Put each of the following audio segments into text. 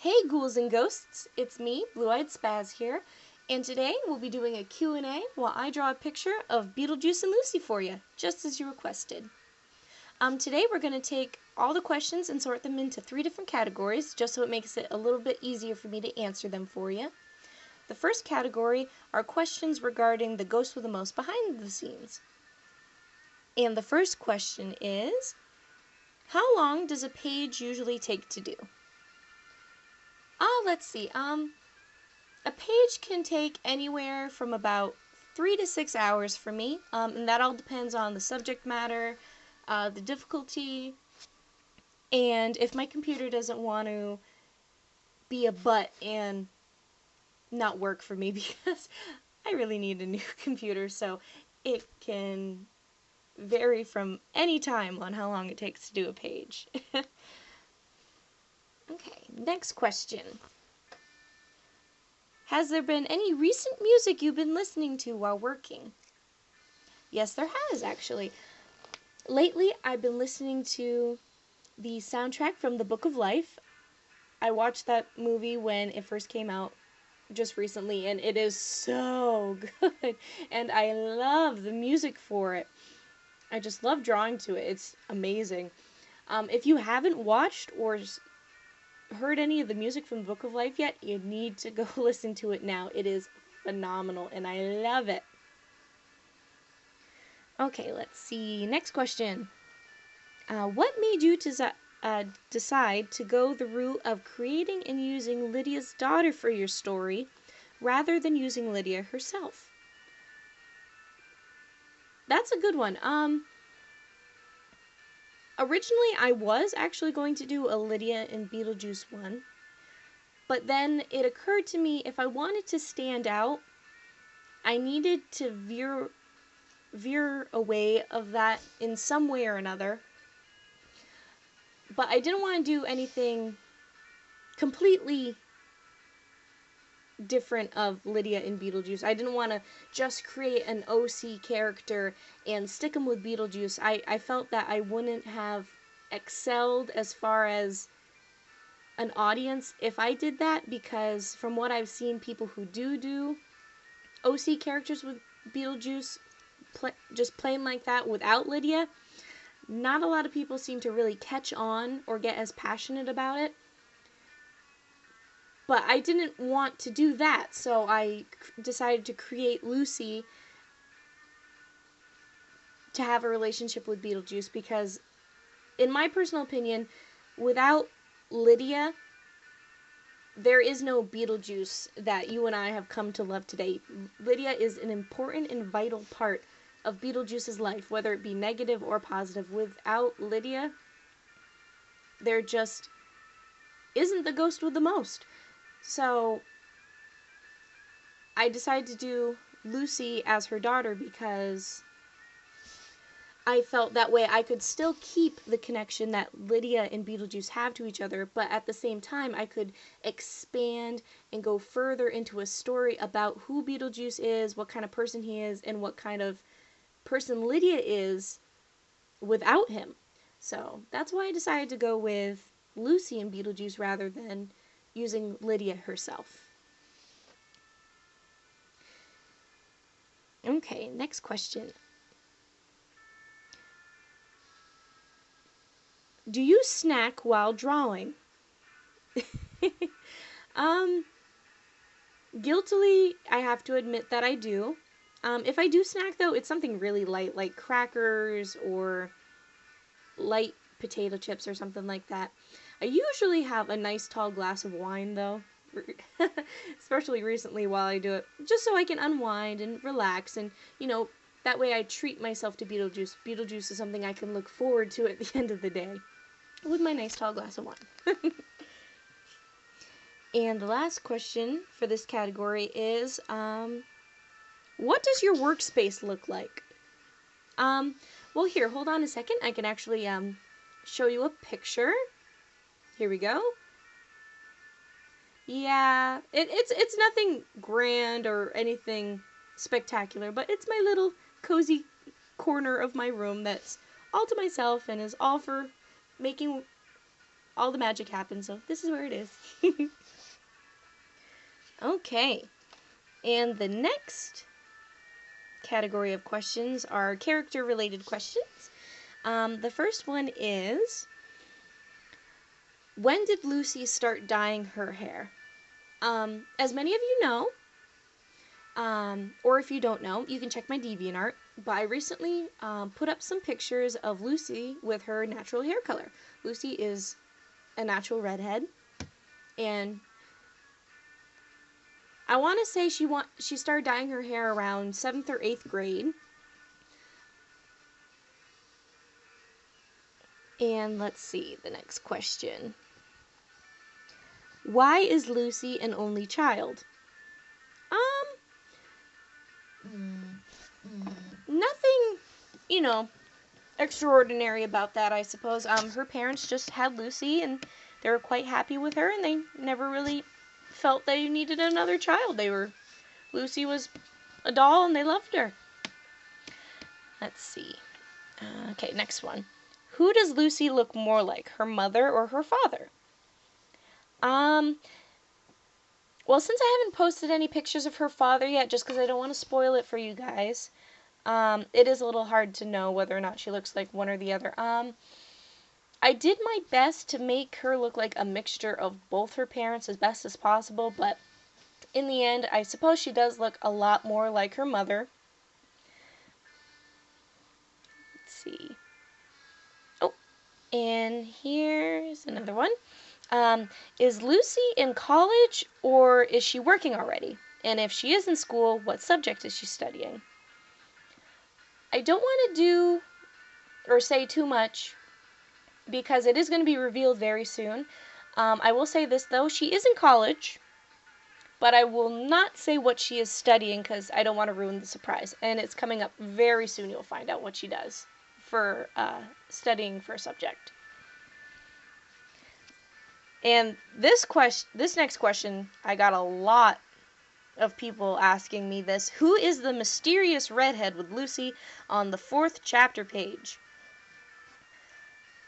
Hey ghouls and ghosts, it's me, BlooeyedSpazz here, and today we'll be doing a Q&A while I draw a picture of Beetlejuice and Lucy for you, just as you requested. Today we're going to take all the questions and sort them into 3 different categories, just so it makes it a little bit easier for me to answer them for you. The first category are questions regarding the ghost with the most behind the scenes. And the first question is, how long does a page usually take to do? Let's see. A page can take anywhere from about 3 to 6 hours for me, and that all depends on the subject matter, the difficulty, and if my computer doesn't want to be a butt and not work for me because I really need a new computer, so it can vary from any time on how long it takes to do a page. Okay, next question. Has there been any recent music you've been listening to while working? Yes, there has, actually. Lately, I've been listening to the soundtrack from The Book of Life. I watched that movie when it first came out just recently, and it is so good. And I love the music for it. I just love drawing to it. It's amazing. If you haven't watched or heard any of the music from the Book of Life yet, you need to go listen to it now. It is phenomenal, and I love it. Okay, let's see. Next question. What made you decide to go the route of creating and using Lydia's daughter for your story, rather than using Lydia herself? That's a good one. Originally, I was actually going to do a Lydia and Beetlejuice one, but then it occurred to me if I wanted to stand out, I needed to veer away of that in some way or another. But I didn't want to do anything completely different of Lydia and Beetlejuice. I didn't want to just create an OC character and stick him with Beetlejuice. I felt that I wouldn't have excelled as far as an audience if I did that, because from what I've seen, people who do OC characters with Beetlejuice, just plain like that without Lydia, not a lot of people seem to really catch on or get as passionate about it. But I didn't want to do that, so I decided to create Lucy to have a relationship with Beetlejuice, because, in my personal opinion, without Lydia, there is no Beetlejuice that you and I have come to love today. Lydia is an important and vital part of Beetlejuice's life, whether it be negative or positive. Without Lydia, there just isn't the ghost with the most. So I decided to do Lucy as her daughter because I felt that way I could still keep the connection that Lydia and Beetlejuice have to each other, but at the same time I could expand and go further into a story about who Beetlejuice is, what kind of person he is, and what kind of person Lydia is without him. So that's why I decided to go with Lucy and Beetlejuice rather than using Lydia herself. Okay, next question. Do you snack while drawing? Guiltily, I have to admit that I do. If I do snack, though, it's something really light, like crackers or light potato chips or something like that. I usually have a nice tall glass of wine, though, especially recently while I do it, just so I can unwind and relax, and, that way I treat myself to Beetlejuice. Beetlejuice is something I can look forward to at the end of the day, with my nice tall glass of wine. And the last question for this category is, what does your workspace look like? Well, here, hold on a second. I can actually, show you a picture. Here we go. Yeah, it's nothing grand or anything spectacular, but it's my little cozy corner of my room that's all to myself and is all for making all the magic happens, so this is where it is. Okay, and the next category of questions are character-related questions. The first one is, when did Lucy start dyeing her hair? As many of you know, or if you don't know, you can check my Deviantart, but I recently put up some pictures of Lucy with her natural hair color. Lucy is a natural redhead, and I want to say she started dyeing her hair around 7th or 8th grade. And let's see, the next question. Why is Lucy an only child? Nothing, extraordinary about that, I suppose. Her parents just had Lucy, and they were quite happy with her, and they never really felt they needed another child. Lucy was a doll, and they loved her. Let's see. Okay, next one. Who does Lucy look more like, her mother or her father? Well, since I haven't posted any pictures of her father yet, just because I don't want to spoil it for you guys, it is a little hard to know whether or not she looks like one or the other. I did my best to make her look like a mixture of both her parents as best as possible, but in the end, I suppose she does look a lot more like her mother. Let's see. Oh, and here's another one. Is Lucy in college, or is she working already? And if she is in school, what subject is she studying? I don't want to do or say too much because it is going to be revealed very soon. I will say this, though. She is in college, but I will not say what she is studying because I don't want to ruin the surprise. And it's coming up very soon. You'll find out what she does for studying for a subject. And this next question, I got a lot of people asking me this. Who is the mysterious redhead with Lucy on the 4th chapter page?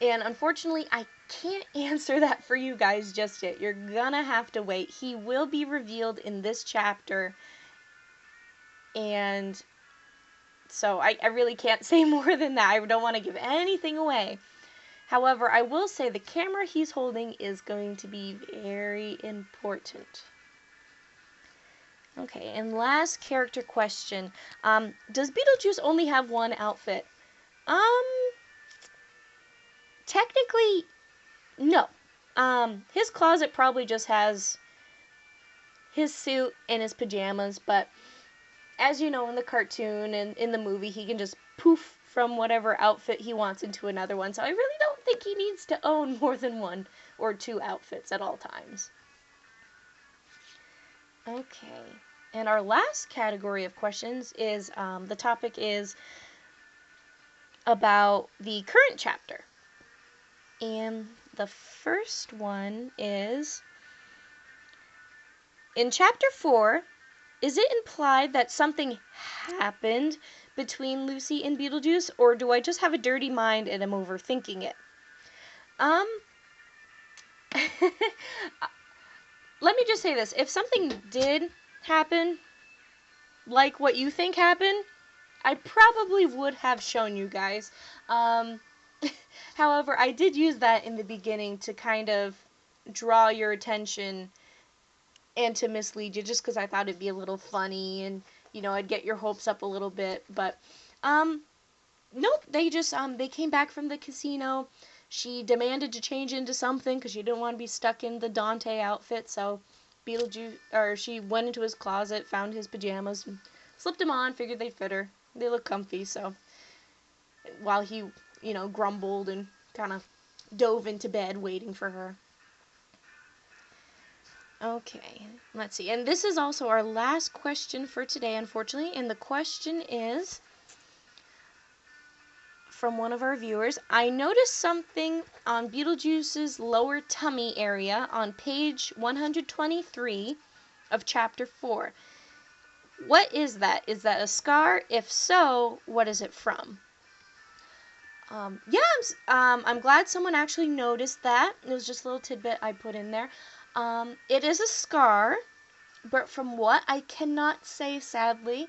And unfortunately, I can't answer that for you guys just yet. You're gonna have to wait. He will be revealed in this chapter. And so I really can't say more than that. I don't want to give anything away. However, I will say the camera he's holding is going to be very important. Okay, and last character question. Does Beetlejuice only have one outfit? Technically, no. His closet probably just has his suit and his pajamas, but as you know, in the cartoon and in the movie, he can just poof from whatever outfit he wants into another one. So I really don't think he needs to own more than one or two outfits at all times. Okay, and our last category of questions is, the topic is about the current chapter. And the first one is, in chapter 4, is it implied that something happened between Lucy and Beetlejuice, or do I just have a dirty mind and am overthinking it? Let me just say this. If something did happen, like what you think happened, I probably would have shown you guys. However, I did use that in the beginning to kind of draw your attention and to mislead you, just because I thought it'd be a little funny and, I'd get your hopes up a little bit. But, nope, they just, they came back from the casino. She demanded to change into something because she didn't want to be stuck in the Dante outfit, so she went into his closet, found his pajamas, and slipped them on, figured they'd fit her. They look comfy, so while he, grumbled and kind of dove into bed waiting for her. Okay, let's see. And this is also our last question for today, unfortunately. And the question is from one of our viewers. I noticed something on Beetlejuice's lower tummy area on page 123 of chapter 4. What is that? Is that a scar? If so, what is it from? Yeah, I'm glad someone actually noticed that. It was just a little tidbit I put in there. It is a scar, but from what I cannot say, sadly,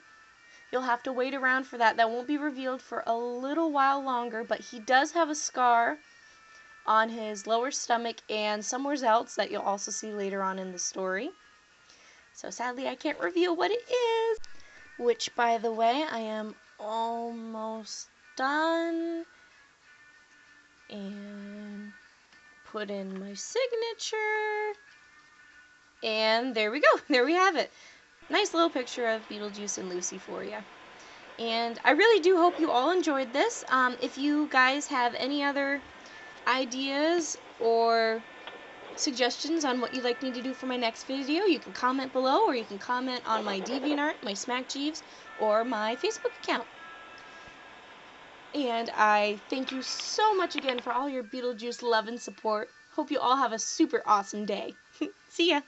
you'll have to wait around for that. That won't be revealed for a little while longer, but he does have a scar on his lower stomach and somewhere else that you'll also see later on in the story. So sadly, I can't reveal what it is. Which, by the way, I am almost done. And put in my signature. And there we go. There we have it. Nice little picture of Beetlejuice and Lucy for you. And I really do hope you all enjoyed this. If you guys have any other ideas or suggestions on what you'd like me to do for my next video, you can comment below, or you can comment on my Deviantart, my Smackjeeves, or my Facebook account. And I thank you so much again for all your Beetlejuice love and support. Hope you all have a super awesome day. See ya!